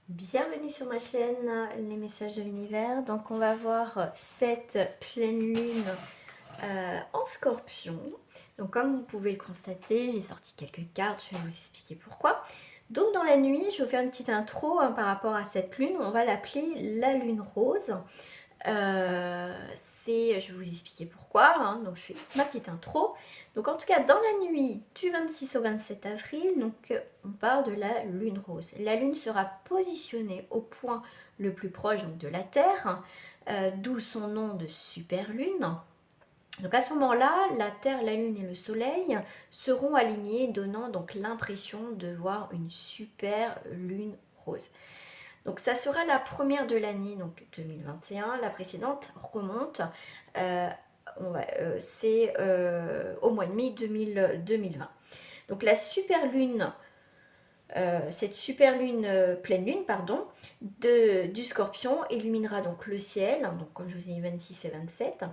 Bienvenue sur ma chaîne, les messages de l'univers. Donc on va voir cette pleine lune en scorpion. Donc comme vous pouvez le constater, j'ai sorti quelques cartes, je vais vous expliquer pourquoi. Donc dans la nuit, je vais vous faire une petite intro par rapport à cette lune. On va l'appeler la lune rose. Je vais vous expliquer pourquoi, hein. Donc je fais ma petite intro. Donc en tout cas dans la nuit du 26 au 27 avril, donc on parle de la lune rose. La lune sera positionnée au point le plus proche donc, de la Terre, d'où son nom de super lune. Donc à ce moment-là, la Terre, la Lune et le Soleil seront alignés, donnant donc l'impression de voir une super lune rose. Donc ça sera la première de l'année, donc 2021. La précédente remonte, c'est au mois de mai 2020. Donc la super lune, cette super lune, pleine lune, pardon, du Scorpion illuminera donc le ciel, donc comme je vous ai dit 26 et 27.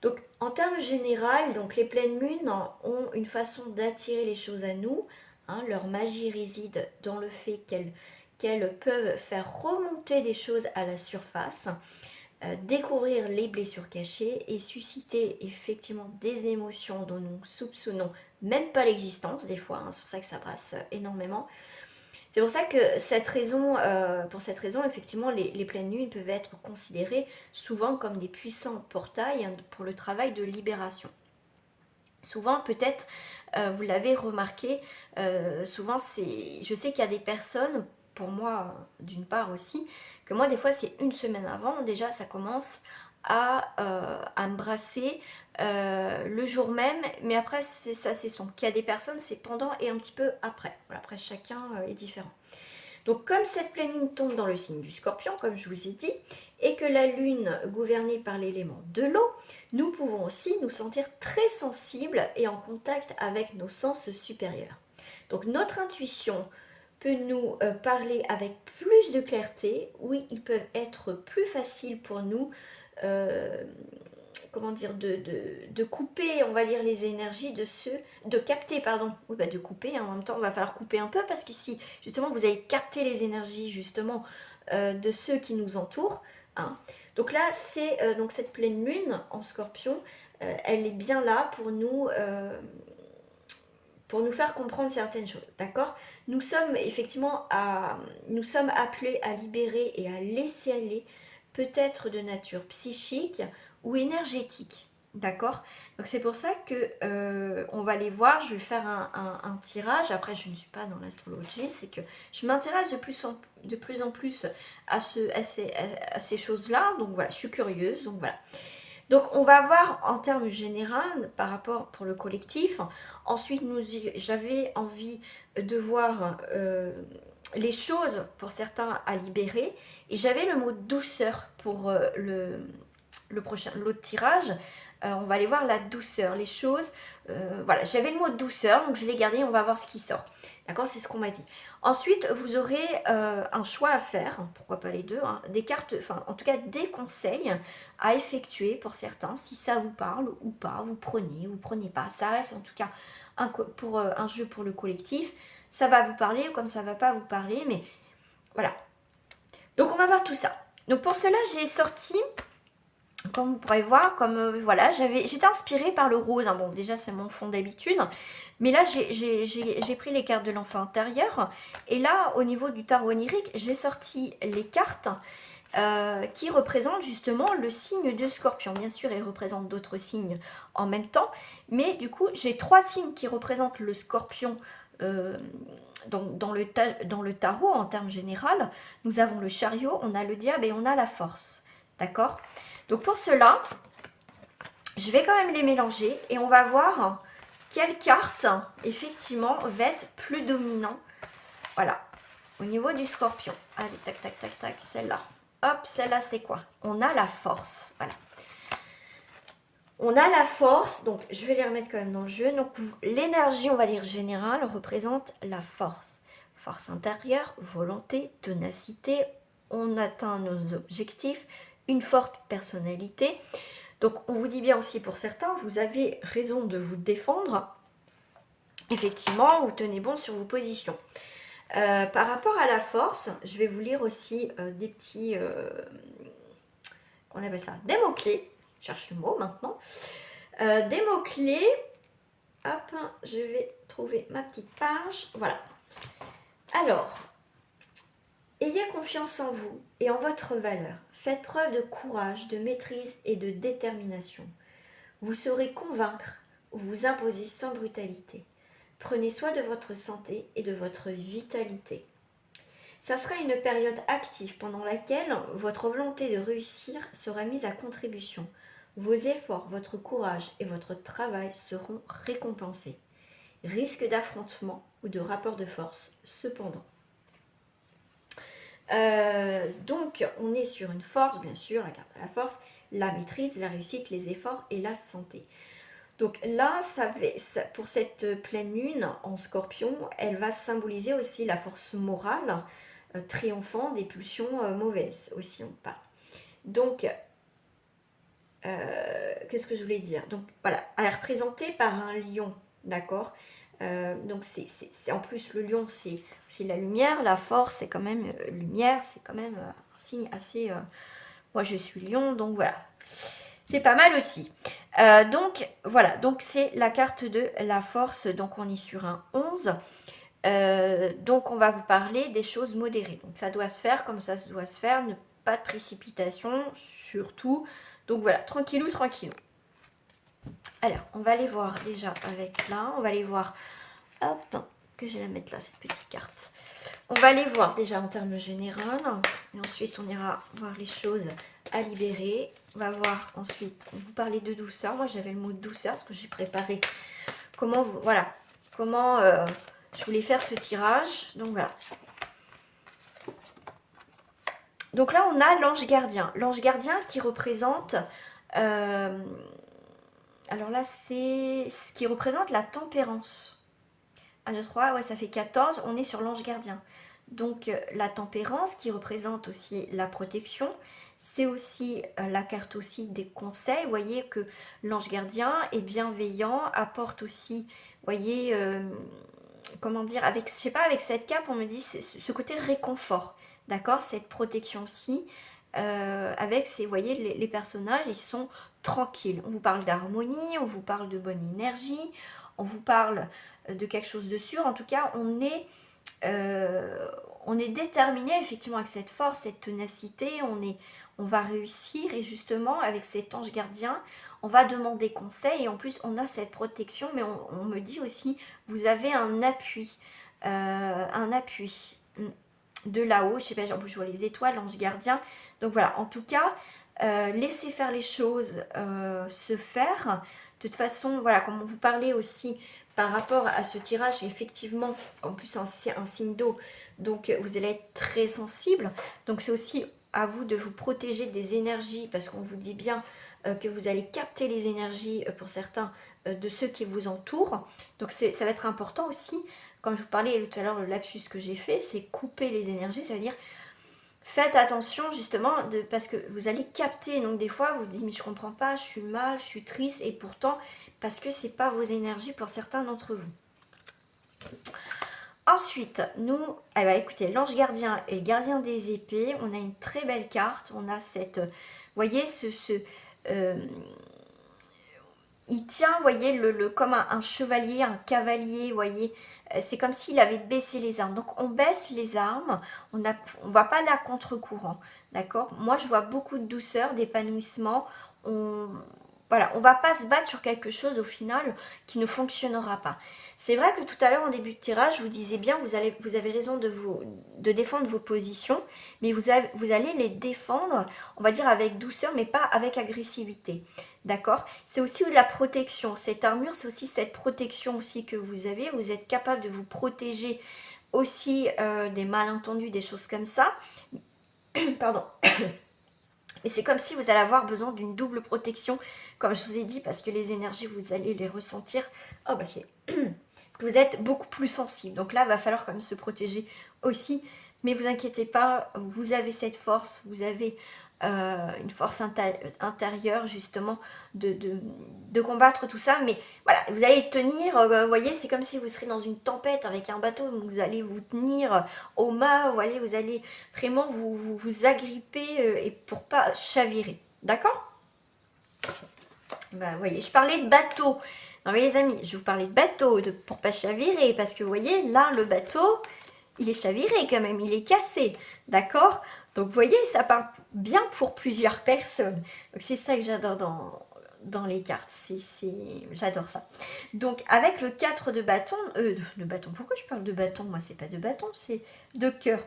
Donc en termes généraux, donc les pleines lunes ont une façon d'attirer les choses à nous. Hein, leur magie réside dans le fait qu'elles peuvent faire remonter des choses à la surface, découvrir les blessures cachées et susciter effectivement des émotions dont nous soupçonnons même pas l'existence des fois. Hein, c'est pour ça que ça brasse énormément. C'est pour ça que pour cette raison, effectivement, les pleines lunes peuvent être considérées souvent comme des puissants portails, hein, pour le travail de libération. Souvent, peut-être, vous l'avez remarqué, souvent, je sais qu'il y a des personnes, pour moi d'une part aussi, que moi, des fois, c'est une semaine avant, déjà, ça commence à me brasser le jour même, mais après, c'est ça, c'est son. Qu'il y a des personnes, c'est pendant et un petit peu après. Voilà, après, chacun est différent. Donc comme cette pleine lune tombe dans le signe du Scorpion, comme je vous ai dit, et que la lune gouvernée par l'élément de l'eau, nous pouvons aussi nous sentir très sensibles et en contact avec nos sens supérieurs. Donc notre intuition peut nous parler avec plus de clarté. Oui, ils peuvent être plus faciles pour nous, euh, comment dire, de couper, on va dire, les énergies de ceux, de capter, pardon, oui, bah de couper, hein, en même temps, il va falloir couper un peu, parce qu'ici, justement, vous allez capter les énergies, justement, de ceux qui nous entourent, hein. Donc là, c'est donc cette pleine lune en Scorpion, elle est bien là pour nous faire comprendre certaines choses, d'accord. Nous sommes effectivement nous sommes appelés à libérer et à laisser aller, peut-être de nature psychique ou énergétique, d'accord. Donc c'est pour ça que on va les voir. Je vais faire un tirage. Après, je ne suis pas dans l'astrologie, c'est que je m'intéresse de plus en plus à ces choses-là. Donc voilà, je suis curieuse. Donc voilà. Donc on va voir en termes généraux par rapport pour le collectif. Ensuite, j'avais envie de voir les choses pour certains à libérer. Et j'avais le mot douceur pour l'autre tirage. On va aller voir la douceur, les choses. Voilà, j'avais le mot douceur, donc je l'ai gardé, on va voir ce qui sort. D'accord, c'est ce qu'on m'a dit. Ensuite, vous aurez un choix à faire, pourquoi pas les deux, hein, des cartes, enfin en tout cas des conseils à effectuer pour certains, si ça vous parle ou pas, vous prenez pas. Ça reste en tout cas un jeu pour le collectif. Ça va vous parler ou comme ça va pas vous parler, mais voilà. Donc on va voir tout ça. Donc pour cela, j'ai sorti, comme vous pourrez voir, comme voilà, j'étais inspirée par le rose, hein. Bon, déjà c'est mon fond d'habitude, mais là j'ai pris les cartes de l'enfant intérieur, et là au niveau du tarot onirique, j'ai sorti les cartes qui représentent justement le signe de Scorpion. Bien sûr, elles représentent d'autres signes en même temps, mais du coup j'ai 3 signes qui représentent le Scorpion. Dans le tarot en termes général, nous avons le chariot, on a le diable et on a la force, d'accord. Donc pour cela, je vais quand même les mélanger et on va voir quelle carte, effectivement, va être plus dominant. Voilà, au niveau du Scorpion. Allez, tac, tac, tac, tac, celle-là. Hop, celle-là, c'est quoi? On a la force, voilà. On a la force, donc je vais les remettre quand même dans le jeu. Donc l'énergie, on va dire générale, représente la force. Force intérieure, volonté, ténacité, on atteint nos objectifs, une forte personnalité. Donc on vous dit bien aussi pour certains, vous avez raison de vous défendre. Effectivement, vous tenez bon sur vos positions. Par rapport à la force, je vais vous lire aussi des petits, qu'on appelle ça, des mots-clés. Je cherche le mot maintenant. Des mots-clés. Hop, je vais trouver ma petite page. Voilà. Alors, ayez confiance en vous et en votre valeur. Faites preuve de courage, de maîtrise et de détermination. Vous saurez convaincre ou vous imposer sans brutalité. Prenez soin de votre santé et de votre vitalité. Ça sera une période active pendant laquelle votre volonté de réussir sera mise à contribution. Vos efforts, votre courage et votre travail seront récompensés. Risque d'affrontement ou de rapport de force, cependant. Donc, on est sur une force, bien sûr, la carte de la force, la maîtrise, la réussite, les efforts et la santé. Donc là, pour cette pleine lune en Scorpion, elle va symboliser aussi la force morale, triomphant des pulsions mauvaises aussi, on parle. Donc, qu'est-ce que je voulais dire? Donc voilà, elle est représentée par un lion, d'accord? Donc c'est en plus le lion, c'est la lumière, la force, c'est quand même lumière, c'est quand même un signe assez. Moi, je suis lion, donc voilà. C'est pas mal aussi. Donc voilà, donc c'est la carte de la force. Donc on est sur un 11. Donc on va vous parler des choses modérées. Donc ça doit se faire comme ça doit se faire, pas de précipitation surtout. Donc voilà, tranquillou, tranquillou. Alors, on va aller voir déjà avec là, on va aller voir, hop, que je vais la mettre là, cette petite carte. On va aller voir déjà en termes généraux, et ensuite on ira voir les choses à libérer. On va voir ensuite, on vous parler de douceur. Moi j'avais le mot de douceur, parce que j'ai préparé comment, voilà, comment je voulais faire ce tirage. Donc voilà. Donc là, on a l'ange gardien. L'ange gardien qui représente... alors là, c'est ce qui représente la tempérance. 1, 2, 3, ouais, ça fait 14. On est sur l'ange gardien. Donc la tempérance qui représente aussi la protection. C'est aussi la carte aussi des conseils. Vous voyez que l'ange gardien est bienveillant, apporte aussi, vous voyez, comment dire, avec, je sais pas, avec cette cape, on me dit ce côté réconfort. D'accord, cette protection aussi, avec ces, vous voyez, les personnages, ils sont tranquilles. On vous parle d'harmonie, on vous parle de bonne énergie, on vous parle de quelque chose de sûr. En tout cas, on est déterminé effectivement avec cette force, cette ténacité, on va réussir et justement avec cet ange gardien, on va demander conseil et en plus on a cette protection, mais on me dit aussi, vous avez un appui de là-haut, je sais pas, je vois les étoiles, l'ange gardien. Donc voilà, en tout cas, laissez faire les choses se faire. De toute façon, voilà, comme on vous parlait aussi par rapport à ce tirage, effectivement, en plus un signe d'eau, donc vous allez être très sensible. Donc c'est aussi à vous de vous protéger des énergies, parce qu'on vous dit bien que vous allez capter les énergies pour certains de ceux qui vous entourent. Donc ça va être important aussi. Comme je vous parlais tout à l'heure, le lapsus que j'ai fait, c'est couper les énergies. Ça veut dire, faites attention justement, parce que vous allez capter. Donc des fois, vous vous dites, mais je comprends pas, je suis mal, je suis triste. Et pourtant, parce que c'est pas vos énergies pour certains d'entre vous. Ensuite, nous, écoutez, l'ange gardien et le gardien des épées, on a une très belle carte. On a cette, vous voyez, il tient, vous voyez, comme un chevalier, un cavalier, vous voyez, c'est comme s'il avait baissé les armes. Donc on baisse les armes, on ne va pas là contre-courant, d'accord? Moi je vois beaucoup de douceur, d'épanouissement, voilà, on ne va pas se battre sur quelque chose au final qui ne fonctionnera pas. C'est vrai que tout à l'heure en début de tirage, je vous disais bien, vous avez raison de défendre vos positions, mais vous allez les défendre, on va dire avec douceur, mais pas avec agressivité. D'accord? C'est aussi de la protection. Cette armure, c'est aussi cette protection aussi que vous avez. Vous êtes capable de vous protéger aussi des malentendus, des choses comme ça. Pardon. Mais c'est comme si vous allez avoir besoin d'une double protection, comme je vous ai dit, parce que les énergies, vous allez les ressentir. Oh, bah, parce que vous êtes beaucoup plus sensible. Donc là, il va falloir quand même se protéger aussi. Mais vous inquiétez pas, vous avez cette force, vous avez une force intérieure justement de combattre tout ça. Mais voilà, vous allez tenir, vous voyez, c'est comme si vous serez dans une tempête avec un bateau, vous allez vous tenir au mât, vous allez vraiment vous agripper et pour pas chavirer. D'accord? Bah, vous voyez, je parlais de bateau. Non mais les amis, je vous parlais de bateau pour pas chavirer, parce que vous voyez, là, le bateau, il est chaviré quand même, il est cassé, d'accord? Donc vous voyez, ça parle bien pour plusieurs personnes. Donc c'est ça que j'adore dans les cartes, j'adore ça. Donc avec le 4 de bâton, pourquoi je parle de bâton? Moi c'est pas de bâton, c'est de cœur.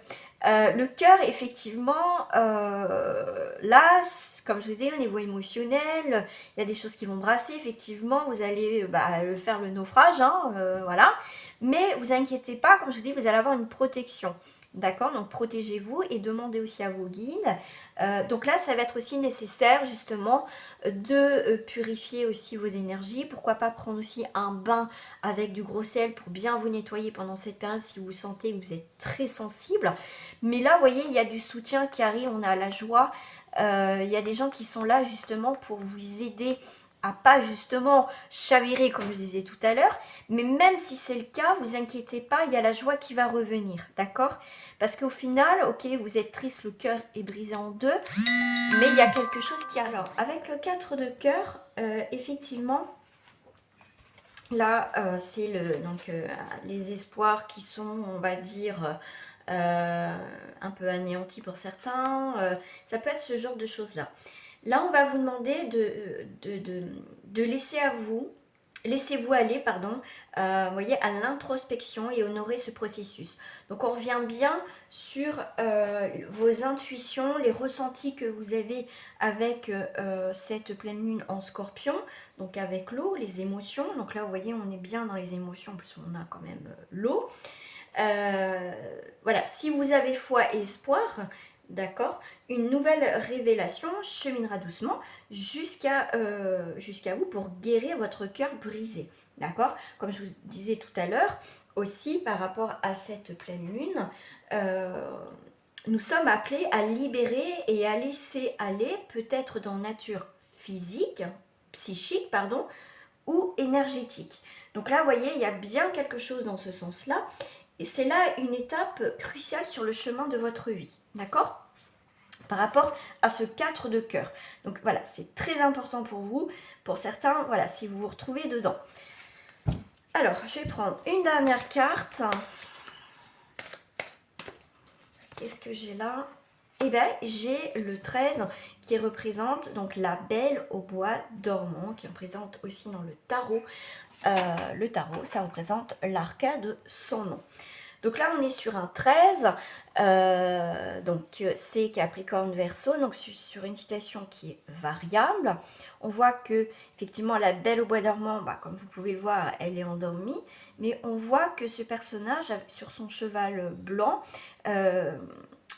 Le cœur, effectivement, là, comme je vous dis, au niveau émotionnel, il y a des choses qui vont brasser, effectivement, vous allez faire le naufrage, hein, voilà. Mais vous inquiétez pas, comme je vous dis, vous allez avoir une protection. D'accord? Donc protégez-vous et demandez aussi à vos guides. Donc là, ça va être aussi nécessaire justement de purifier aussi vos énergies. Pourquoi pas prendre aussi un bain avec du gros sel pour bien vous nettoyer pendant cette période si vous sentez que vous êtes très sensible. Mais là, vous voyez, il y a du soutien qui arrive, on a la joie. Il y a des gens qui sont là justement pour vous aider à pas justement chavirer comme je disais tout à l'heure, mais même si c'est le cas, vous inquiétez pas, il y a la joie qui va revenir, d'accord? Parce qu'au final, ok, vous êtes triste, le cœur est brisé en deux, mais il y a quelque chose qui... Alors, avec le 4 de cœur, effectivement, là, c'est les espoirs qui sont, on va dire, un peu anéantis pour certains. Ça peut être ce genre de choses-là. Là, on va vous demander de laissez-vous aller, pardon, voyez, à l'introspection et honorer ce processus. Donc, on revient bien sur vos intuitions, les ressentis que vous avez avec cette pleine lune en scorpion, donc avec l'eau, les émotions. Donc là, vous voyez, on est bien dans les émotions, en plus on a quand même l'eau. Voilà, si vous avez foi et espoir, d'accord, une nouvelle révélation cheminera doucement jusqu'à vous pour guérir votre cœur brisé, d'accord. Comme je vous disais tout à l'heure, aussi par rapport à cette pleine lune, nous sommes appelés à libérer et à laisser aller, peut-être dans nature physique, psychique, pardon, ou énergétique. Donc là, vous voyez, il y a bien quelque chose dans ce sens-là. Et c'est là une étape cruciale sur le chemin de votre vie, d'accord? Par rapport à ce 4 de cœur. Donc voilà, c'est très important pour vous. Pour certains, voilà, si vous vous retrouvez dedans. Alors, je vais prendre une dernière carte. Qu'est-ce que j'ai là? Eh bien, j'ai le 13 qui représente donc la belle au bois dormant, qui représente aussi dans le tarot. Le tarot, ça représente l'arcade sans nom. Donc là, on est sur un 13, donc c'est Capricorne Verseau, donc sur une citation qui est variable. On voit que effectivement la belle au bois dormant, comme vous pouvez le voir, elle est endormie, mais on voit que ce personnage sur son cheval blanc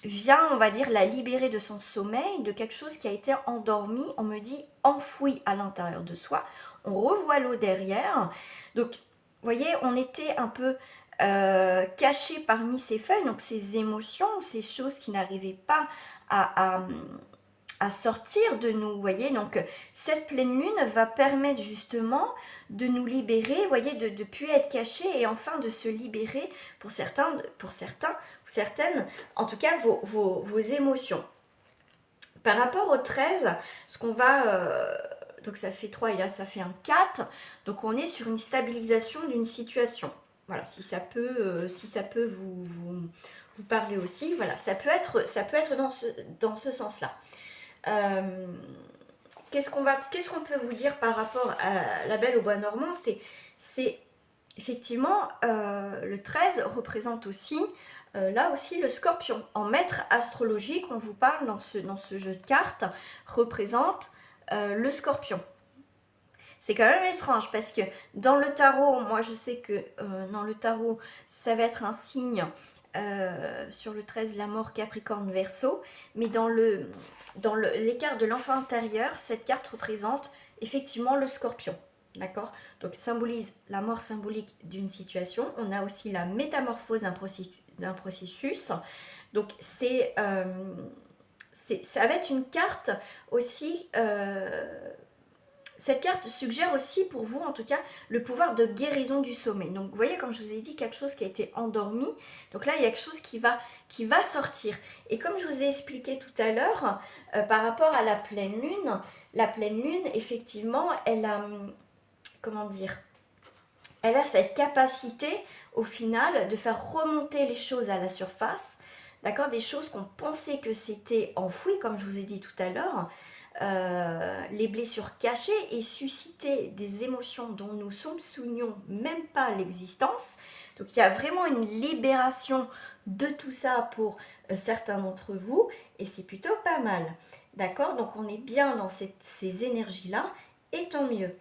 vient, on va dire, la libérer de son sommeil, de quelque chose qui a été endormi, on me dit enfoui à l'intérieur de soi. On revoit l'eau derrière. Donc, vous voyez, on était un peu caché parmi ces feuilles, donc ces émotions, ces choses qui n'arrivaient pas à sortir de nous, vous voyez. Donc cette pleine lune va permettre justement de nous libérer, vous voyez, de ne plus être caché et enfin de se libérer pour certains ou certaines, en tout cas vos émotions. Par rapport au 13, ce qu'on va... donc ça fait 3 et là ça fait un 4, donc on est sur une stabilisation d'une situation. Voilà, si ça peut vous parler aussi, voilà, ça peut être dans ce sens-là. Qu'est-ce qu'on peut vous dire par rapport à la belle au bois normand? C'est effectivement le 13 représente aussi là aussi le scorpion. En maître astrologique, on vous parle dans ce jeu de cartes, représente le scorpion. C'est quand même étrange parce que dans le tarot, moi je sais que dans le tarot, ça va être un signe sur le 13, la mort, Capricorne, Verseau, mais dans les cartes de l'enfant intérieur, cette carte représente effectivement le scorpion. D'accord? Donc symbolise la mort symbolique d'une situation. On a aussi la métamorphose d'un processus. Donc c'est ça va être une carte aussi... cette carte suggère aussi pour vous, en tout cas, le pouvoir de guérison du sommeil. Donc, vous voyez, comme je vous ai dit, quelque chose qui a été endormi. Donc là, il y a quelque chose qui va sortir. Et comme je vous ai expliqué tout à l'heure, par rapport à la pleine lune, effectivement, elle a, comment dire, elle a cette capacité, au final, de faire remonter les choses à la surface. D'accord, des choses qu'on pensait que c'était enfoui, comme je vous ai dit tout à l'heure, les blessures cachées et susciter des émotions dont nous soupçonnions même pas l'existence. Donc il y a vraiment une libération de tout ça pour certains d'entre vous et c'est plutôt pas mal. D'accord, donc on est bien dans ces énergies-là et tant mieux.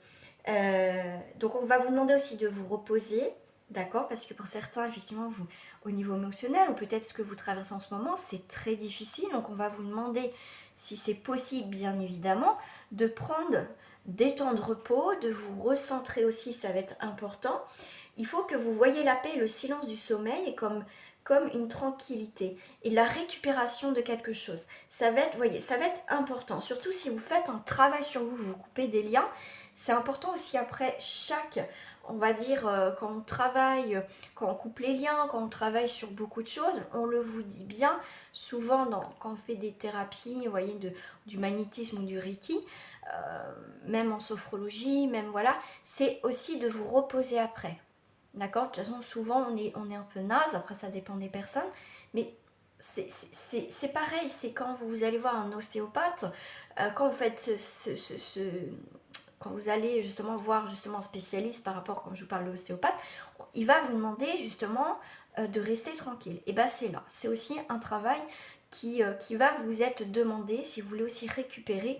Donc on va vous demander aussi de vous reposer. D'accord, parce que pour certains, effectivement, vous, au niveau émotionnel, ou peut-être ce que vous traversez en ce moment, c'est très difficile. Donc on va vous demander, si c'est possible, bien évidemment, de prendre des temps de repos, de vous recentrer aussi, ça va être important. Il faut que vous voyez la paix et le silence du sommeil comme une tranquillité et la récupération de quelque chose. Ça va être, voyez, ça va être important. Surtout si vous faites un travail sur vous, vous coupez des liens. C'est important aussi après chaque, on va dire, quand on travaille, quand on coupe les liens, quand on travaille sur beaucoup de choses, on le vous dit bien, souvent quand on fait des thérapies, vous voyez, du magnétisme ou du Reiki, même en sophrologie, même voilà, c'est aussi de vous reposer après. D'accord? De toute façon, souvent, on est un peu naze, après ça dépend des personnes, mais c'est pareil, c'est quand vous allez voir un ostéopathe, quand vous faites quand vous allez justement voir justement un spécialiste par rapport, quand je vous parle de l'ostéopathe, il va vous demander justement de rester tranquille. Et bien c'est là, c'est aussi un travail qui va vous être demandé si vous voulez aussi récupérer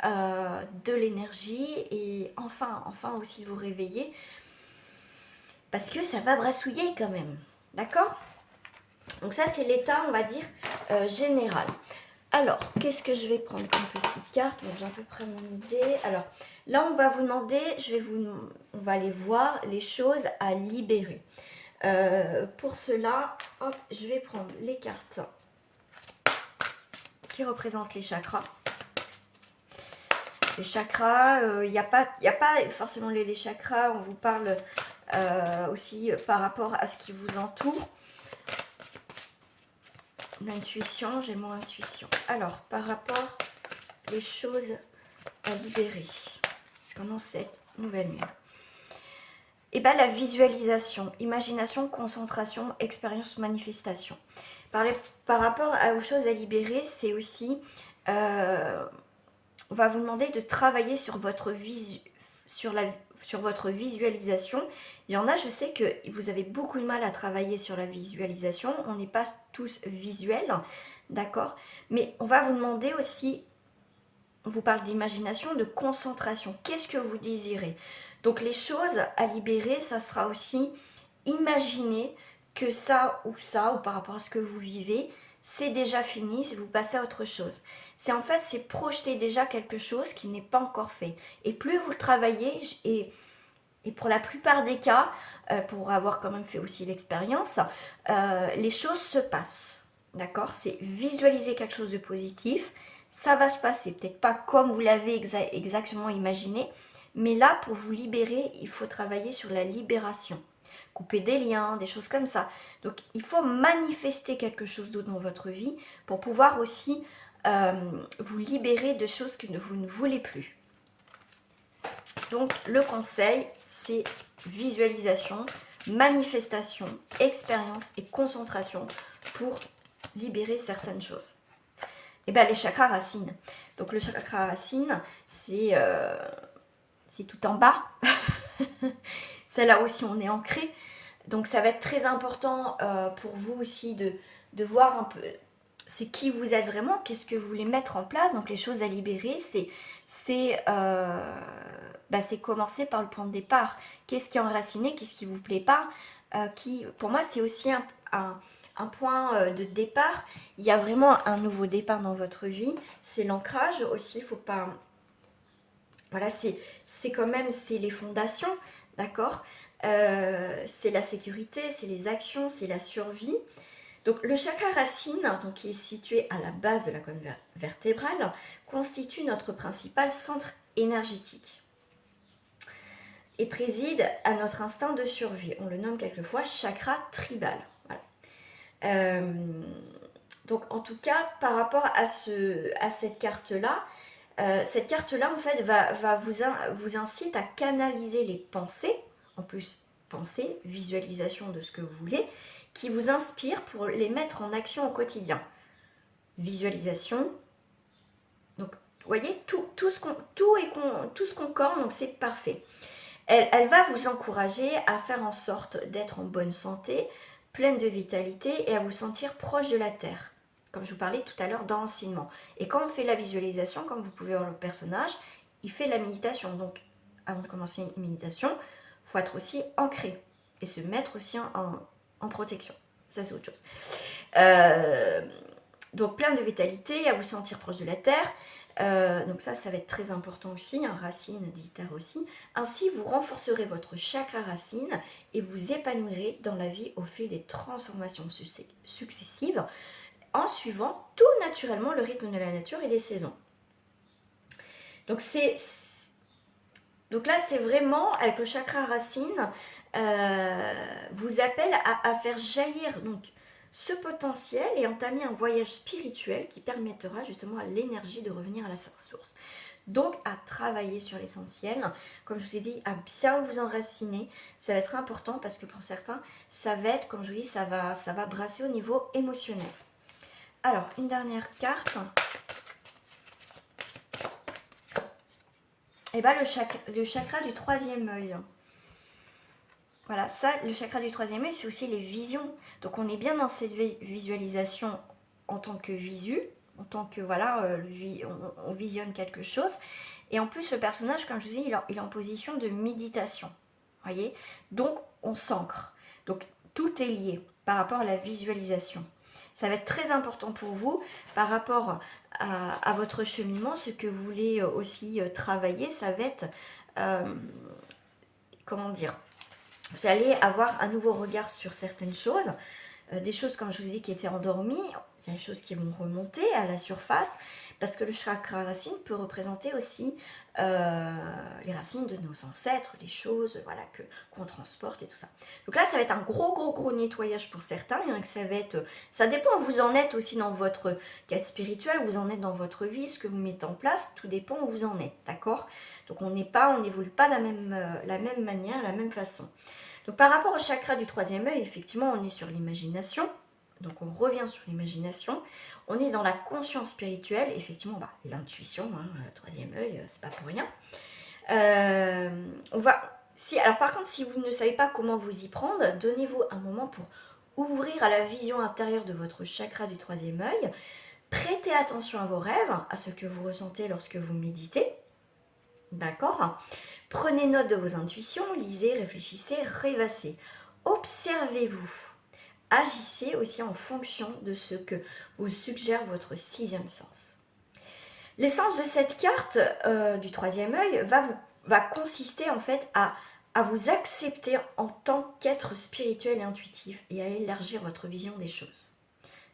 de l'énergie et enfin aussi vous réveiller parce que ça va brassouiller quand même, d'accord? Donc ça c'est l'état, on va dire, général. Alors, qu'est-ce que je vais prendre comme petite carte? Bon, j'ai à peu près mon idée. Alors, là, on va vous demander, on va aller voir les choses à libérer. Pour cela, hop, je vais prendre les cartes qui représentent les chakras. Les chakras, il n'y a pas forcément les chakras, on vous parle aussi par rapport à ce qui vous entoure. L'intuition, j'ai mon intuition. Alors, par rapport les choses à libérer pendant cette nouvelle lune. Et bien la visualisation, imagination, concentration, expérience, manifestation. Par rapport aux choses à libérer, c'est aussi, on va vous demander de travailler sur votre visualisation. Il y en a, je sais que vous avez beaucoup de mal à travailler sur la visualisation. On n'est pas tous visuels, d'accord? Mais on va vous demander aussi, on vous parle d'imagination, de concentration. Qu'est-ce que vous désirez? Donc les choses à libérer, ça sera aussi imaginer que ça, ou par rapport à ce que vous vivez, c'est déjà fini, c'est vous passez à autre chose. C'est projeter déjà quelque chose qui n'est pas encore fait. Et plus vous le travaillez, et pour la plupart des cas, pour avoir quand même fait aussi l'expérience, les choses se passent. D'accord? C'est visualiser quelque chose de positif, ça va se passer. Peut-être pas comme vous l'avez exactement imaginé, mais là, pour vous libérer, il faut travailler sur la libération. Couper des liens, des choses comme ça. Donc, il faut manifester quelque chose d'autre dans votre vie pour pouvoir aussi vous libérer de choses que vous ne voulez plus. Donc, le conseil, c'est visualisation, manifestation, expérience et concentration pour libérer certaines choses. Et bien, les chakras racines. Donc, le chakra racine, c'est tout en bas. C'est là aussi on est ancré. Donc, ça va être très important pour vous aussi de voir un peu c'est qui vous êtes vraiment, qu'est-ce que vous voulez mettre en place. Donc, les choses à libérer, c'est commencer par le point de départ. Qu'est-ce qui est enraciné, qu'est-ce qui ne vous plaît pas, pour moi, c'est aussi un point de départ. Il y a vraiment un nouveau départ dans votre vie. C'est l'ancrage aussi, il ne faut pas... Voilà, c'est quand même, c'est les fondations, d'accord? C'est la sécurité, c'est les actions, c'est la survie. Donc le chakra racine, donc, qui est situé à la base de la colonne vertébrale, constitue notre principal centre énergétique et préside à notre instinct de survie. On le nomme quelquefois chakra tribal. Voilà. Donc en tout cas, par rapport à cette carte-là, en fait va vous incite à canaliser les pensées, en plus pensées, visualisation de ce que vous voulez, qui vous inspire pour les mettre en action au quotidien. Visualisation, donc vous voyez, tout se concorde, donc c'est parfait. Elle va vous encourager à faire en sorte d'être en bonne santé, pleine de vitalité et à vous sentir proche de la terre. Comme je vous parlais tout à l'heure d'enseignement. Et quand on fait la visualisation, comme vous pouvez voir le personnage, il fait la méditation. Donc avant de commencer une méditation, il faut être aussi ancré et se mettre aussi en protection. Ça c'est autre chose. Donc plein de vitalité, à vous sentir proche de la terre. Donc ça va être très important aussi, hein, racine dit terre aussi. Ainsi, vous renforcerez votre chakra racine et vous épanouirez dans la vie au fil des transformations successives en suivant tout naturellement le rythme de la nature et des saisons. Donc là, c'est vraiment, avec le chakra racine, vous appelle à faire jaillir donc ce potentiel et entamer un voyage spirituel qui permettra justement à l'énergie de revenir à la source. Donc à travailler sur l'essentiel, comme je vous ai dit, à bien vous enraciner, ça va être important parce que pour certains, ça va être, comme je vous dis, ça va brasser au niveau émotionnel. Alors, une dernière carte. Et bien le chakra du troisième œil. Voilà, ça, le chakra du troisième œil, c'est aussi les visions. Donc on est bien dans cette visualisation en tant que visu, en tant que, voilà, on visionne quelque chose. Et en plus, le personnage, comme je vous dis, il est en position de méditation. Voyez. Donc on s'ancre. Donc tout est lié par rapport à la visualisation. Ça va être très important pour vous par rapport à votre cheminement. Ce que vous voulez aussi travailler, ça va être, comment dire, vous allez avoir un nouveau regard sur certaines choses, des choses, comme je vous ai dit, qui étaient endormies, il y a des choses qui vont remonter à la surface, parce que le chakra racine peut représenter aussi les racines de nos ancêtres, les choses, voilà, qu'on transporte et tout ça. Donc là, ça va être un gros nettoyage pour certains. Il y en a que ça dépend où vous en êtes aussi dans votre quête spirituelle, où vous en êtes dans votre vie, ce que vous mettez en place, tout dépend où vous en êtes, d'accord? Donc on n'évolue pas de la même manière, la même façon. Donc par rapport au chakra du troisième œil, effectivement, on est sur l'imagination. Donc on revient sur l'imagination. On est dans la conscience spirituelle. Effectivement, l'intuition, hein, le troisième œil, c'est pas pour rien. Alors par contre, si vous ne savez pas comment vous y prendre, donnez-vous un moment pour ouvrir à la vision intérieure de votre chakra du troisième œil. Prêtez attention à vos rêves, à ce que vous ressentez lorsque vous méditez. D'accord? Prenez note de vos intuitions, lisez, réfléchissez, rêvassez. Observez-vous. Agissez aussi en fonction de ce que vous suggère votre sixième sens. L'essence de cette carte du troisième œil va consister en fait à vous accepter en tant qu'être spirituel et intuitif et à élargir votre vision des choses.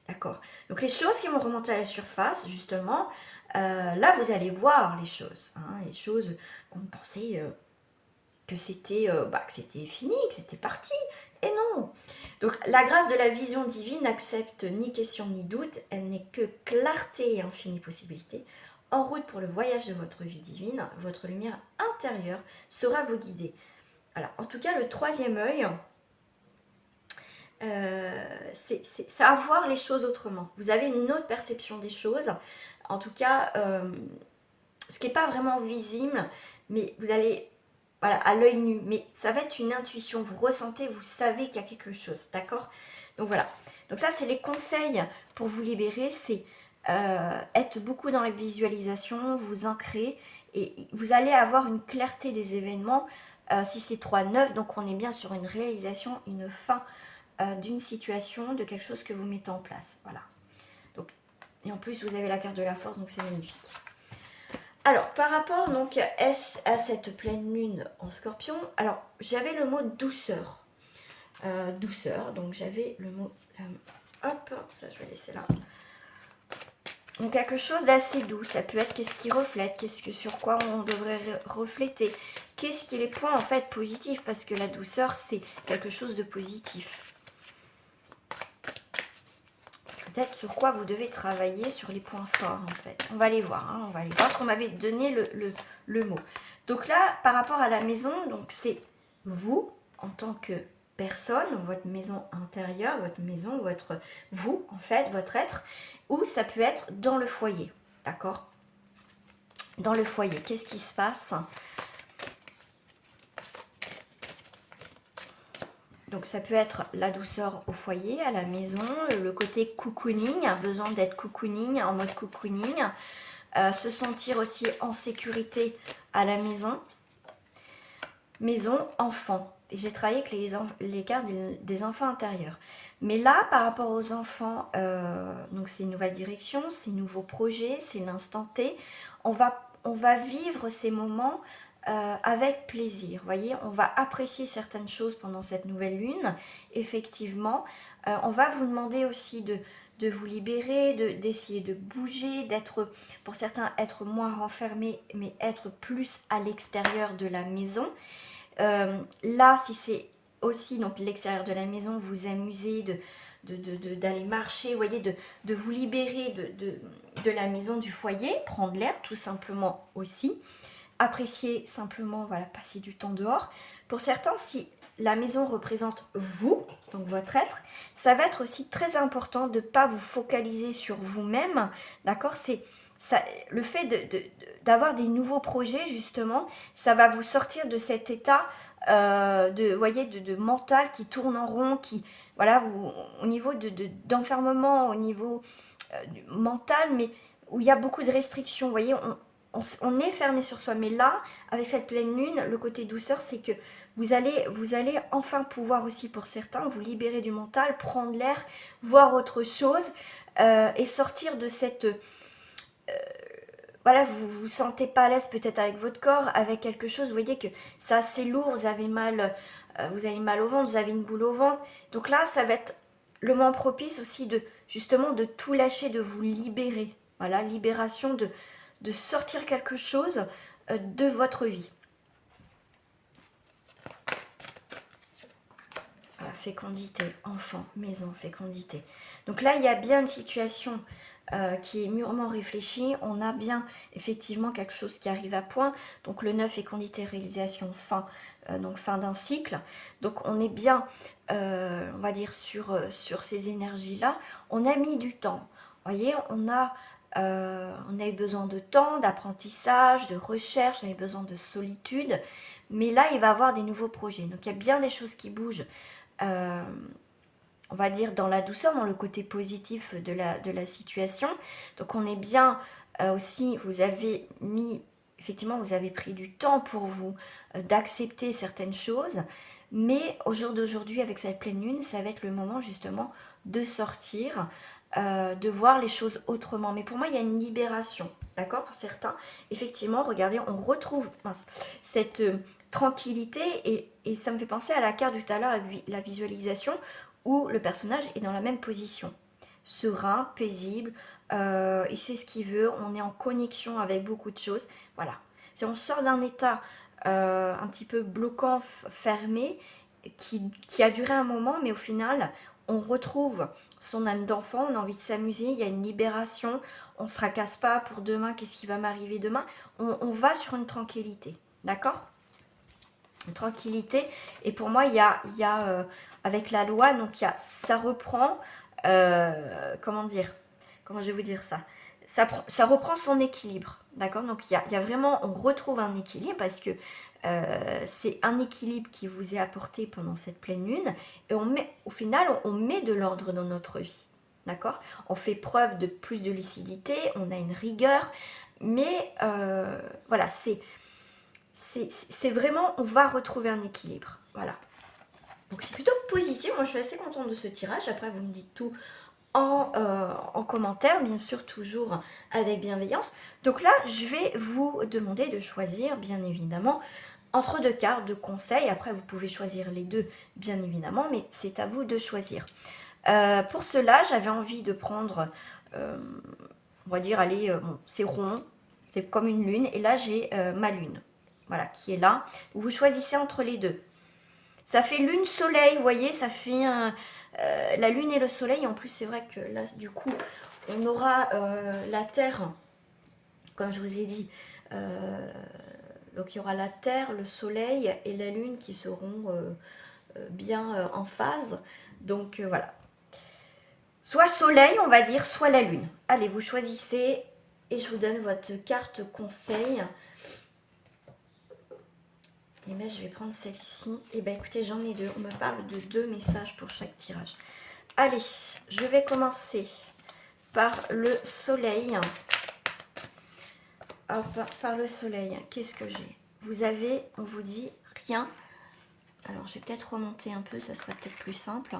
D'accord? Donc les choses qui vont remonter à la surface, justement, là vous allez voir les choses. Hein, les choses qu'on pensait que c'était fini, que c'était parti. Et non. Donc la grâce de la vision divine n'accepte ni question ni doute, elle n'est que clarté et infinie possibilité. En route pour le voyage de votre vie divine, votre lumière intérieure saura vous guider. Alors, en tout cas, le troisième œil, c'est à voir les choses autrement. Vous avez une autre perception des choses. En tout cas, ce qui n'est pas vraiment visible, mais vous allez, voilà, à l'œil nu, mais ça va être une intuition. Vous ressentez, vous savez qu'il y a quelque chose, d'accord? Donc voilà. Donc ça, c'est les conseils pour vous libérer. C'est être beaucoup dans la visualisation, vous ancrer, et vous allez avoir une clarté des événements. Si c'est 3-9, donc on est bien sur une réalisation, une fin d'une situation, de quelque chose que vous mettez en place. Voilà. Donc, et en plus, vous avez la carte de la force, donc c'est magnifique. Alors, par rapport donc à cette pleine lune en Scorpion, alors j'avais le mot douceur. Douceur, donc j'avais le mot... hop, ça je vais laisser là. Donc quelque chose d'assez doux, ça peut être qu'est-ce qui reflète, sur quoi on devrait refléter, qu'est-ce qui est les points en fait positifs, parce que la douceur c'est quelque chose de positif. Peut-être sur quoi vous devez travailler, sur les points forts en fait. On va les voir, hein, on va aller voir ce qu'on m'avait donné le mot. Donc là, par rapport à la maison, donc c'est vous en tant que personne, votre maison intérieure, votre maison, vous en fait, votre être, ou ça peut être dans le foyer, d'accord? Dans le foyer, qu'est-ce qui se passe? Donc ça peut être la douceur au foyer, à la maison, le côté cocooning, besoin d'être cocooning, en mode cocooning, se sentir aussi en sécurité à la maison. Maison, enfant. Et j'ai travaillé avec les cartes des enfants intérieurs. Mais là, par rapport aux enfants, donc c'est une nouvelle direction, c'est un nouveau projet, c'est l'instant T. On va vivre ces moments avec plaisir. Vous voyez, on va apprécier certaines choses pendant cette nouvelle lune. Effectivement, on va vous demander aussi de vous libérer, d'essayer de bouger, d'être, pour certains, être moins renfermé, mais être plus à l'extérieur de la maison. Là, si c'est aussi donc l'extérieur de la maison, vous amuser, d'aller marcher, vous voyez, de vous libérer de la maison, du foyer, prendre l'air tout simplement aussi. Apprécier simplement, voilà, passer du temps dehors. Pour certains, si la maison représente vous, donc votre être, ça va être aussi très important de ne pas vous focaliser sur vous-même, d'accord? C'est ça, le fait d'avoir des nouveaux projets, justement, ça va vous sortir de cet état voyez, de mental qui tourne en rond, qui, voilà, au niveau d'enfermement, au niveau mental, mais où il y a beaucoup de restrictions, vous voyez, on est fermé sur soi. Mais là, avec cette pleine lune, le côté douceur, c'est que vous allez enfin pouvoir aussi, pour certains, vous libérer du mental, prendre l'air, voir autre chose et sortir de cette... voilà, vous vous sentez pas à l'aise peut-être avec votre corps, avec quelque chose, vous voyez que c'est assez lourd, vous avez mal au ventre, vous avez une boule au ventre. Donc là, ça va être le moment propice aussi justement de tout lâcher, de vous libérer. Voilà, libération de sortir quelque chose de votre vie. Voilà, fécondité, enfant, maison, fécondité. Donc là, il y a bien une situation qui est mûrement réfléchie. On a bien effectivement quelque chose qui arrive à point. Donc le 9, fécondité, réalisation, fin, donc fin d'un cycle. Donc on est bien, on va dire, sur ces énergies-là. On a mis du temps. Vous voyez, on a eu besoin de temps, d'apprentissage, de recherche, on a eu besoin de solitude. Mais là, il va y avoir des nouveaux projets. Donc il y a bien des choses qui bougent. On va dire dans la douceur, dans le côté positif de la situation. Donc on est bien aussi, vous avez pris du temps pour vous d'accepter certaines choses. Mais au jour d'aujourd'hui, avec cette pleine lune, ça va être le moment justement de sortir, de voir les choses autrement. Mais pour moi, il y a une libération, d'accord? Pour certains, effectivement, regardez, on retrouve cette tranquillité et ça me fait penser à la carte du tout à l'heure avec la visualisation où le personnage est dans la même position. Serein, paisible, il sait ce qu'il veut, on est en connexion avec beaucoup de choses. Voilà. Si on sort d'un état un petit peu bloquant, fermé, qui a duré un moment, mais au final, on retrouve son âme d'enfant, on a envie de s'amuser, il y a une libération, on ne se racasse pas pour demain, qu'est-ce qui va m'arriver demain, on va sur une tranquillité, d'accord? Une tranquillité, et pour moi, il y a avec la loi, donc ça reprend, comment je vais vous dire ça, ça reprend son équilibre, d'accord? Donc il y a vraiment, on retrouve un équilibre parce que c'est un équilibre qui vous est apporté pendant cette pleine lune et au final, on met de l'ordre dans notre vie, d'accord? On fait preuve de plus de lucidité, on a une rigueur, mais voilà, c'est vraiment, on va retrouver un équilibre, voilà. Donc c'est plutôt positif, moi je suis assez contente de ce tirage, après vous me dites tout en commentaire, bien sûr toujours avec bienveillance. Donc là, je vais vous demander de choisir, bien évidemment, entre deux cartes de conseils. Après, vous pouvez choisir les deux, bien évidemment, mais c'est à vous de choisir. Pour cela, j'avais envie de prendre, on va dire, allez, bon, c'est rond, c'est comme une lune. Et là, j'ai ma lune, voilà, qui est là. Vous choisissez entre les deux. Ça fait lune-soleil, vous voyez, ça fait la lune et le soleil. En plus, c'est vrai que là, du coup, on aura la Terre, comme je vous ai dit. Donc, il y aura la Terre, le soleil et la lune qui seront bien en phase. Donc, voilà. Soit soleil, on va dire, soit la lune. Allez, vous choisissez et je vous donne votre carte conseil. Et bien, je vais prendre celle-ci. Et bien, écoutez, j'en ai deux. On me parle de 2 messages pour chaque tirage. Allez, je vais commencer par le soleil. Hop, par le soleil. Qu'est-ce que j'ai? Vous avez, on vous dit, rien. Alors, je vais peut-être remonter un peu, ça serait peut-être plus simple.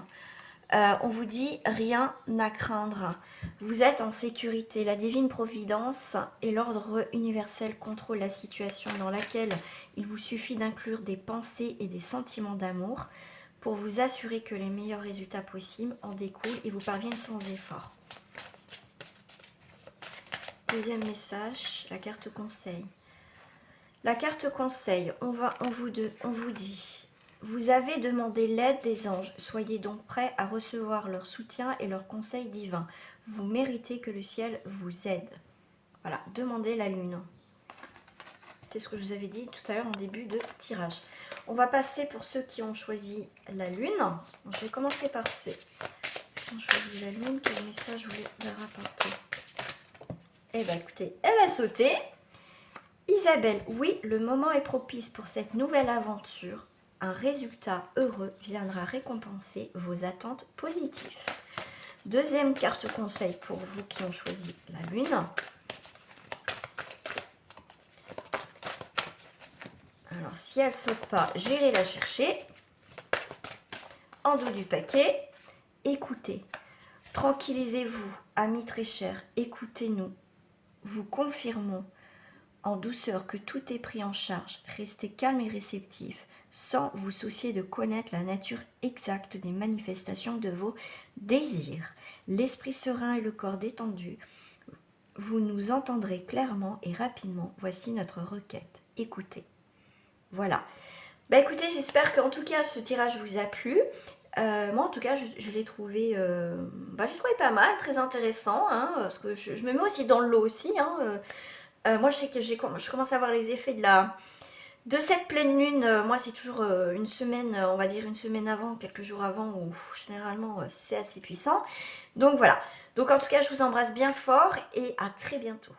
On vous dit rien à craindre. Vous êtes en sécurité. La divine providence et l'ordre universel contrôlent la situation dans laquelle il vous suffit d'inclure des pensées et des sentiments d'amour pour vous assurer que les meilleurs résultats possibles en découlent et vous parviennent sans effort. Deuxième message, la carte conseil. La carte conseil, on vous dit: vous avez demandé l'aide des anges, soyez donc prêts à recevoir leur soutien et leur conseil divin. Vous méritez que le ciel vous aide. Voilà, demandez la lune. C'est ce que je vous avais dit tout à l'heure en début de tirage. On va passer pour ceux qui ont choisi la lune. Je vais commencer par ceux qui ont choisi la lune. Quel message vous leur apporter? Eh bien écoutez, elle a sauté. Isabelle, oui, le moment est propice pour cette nouvelle aventure. Un résultat heureux viendra récompenser vos attentes positives. Deuxième carte conseil pour vous qui ont choisi la lune. Alors, si elle ne saute pas, j'irai la chercher. En dos du paquet, écoutez. Tranquillisez-vous, amis très chers, écoutez-nous. Vous confirmons en douceur que tout est pris en charge. Restez calme et réceptif, sans vous soucier de connaître la nature exacte des manifestations de vos désirs. L'esprit serein et le corps détendu, vous nous entendrez clairement et rapidement. Voici notre requête. Écoutez. Voilà. Bah écoutez, j'espère qu'en tout cas ce tirage vous a plu. Moi en tout cas je l'ai trouvé, j'ai trouvé pas mal, très intéressant, hein, parce que je me mets aussi dans le lot aussi, hein, moi je sais que je commence à voir les effets de cette pleine lune. Moi c'est toujours une semaine, on va dire une semaine avant, quelques jours avant, où généralement c'est assez puissant. Donc voilà, donc en tout cas je vous embrasse bien fort et à très bientôt.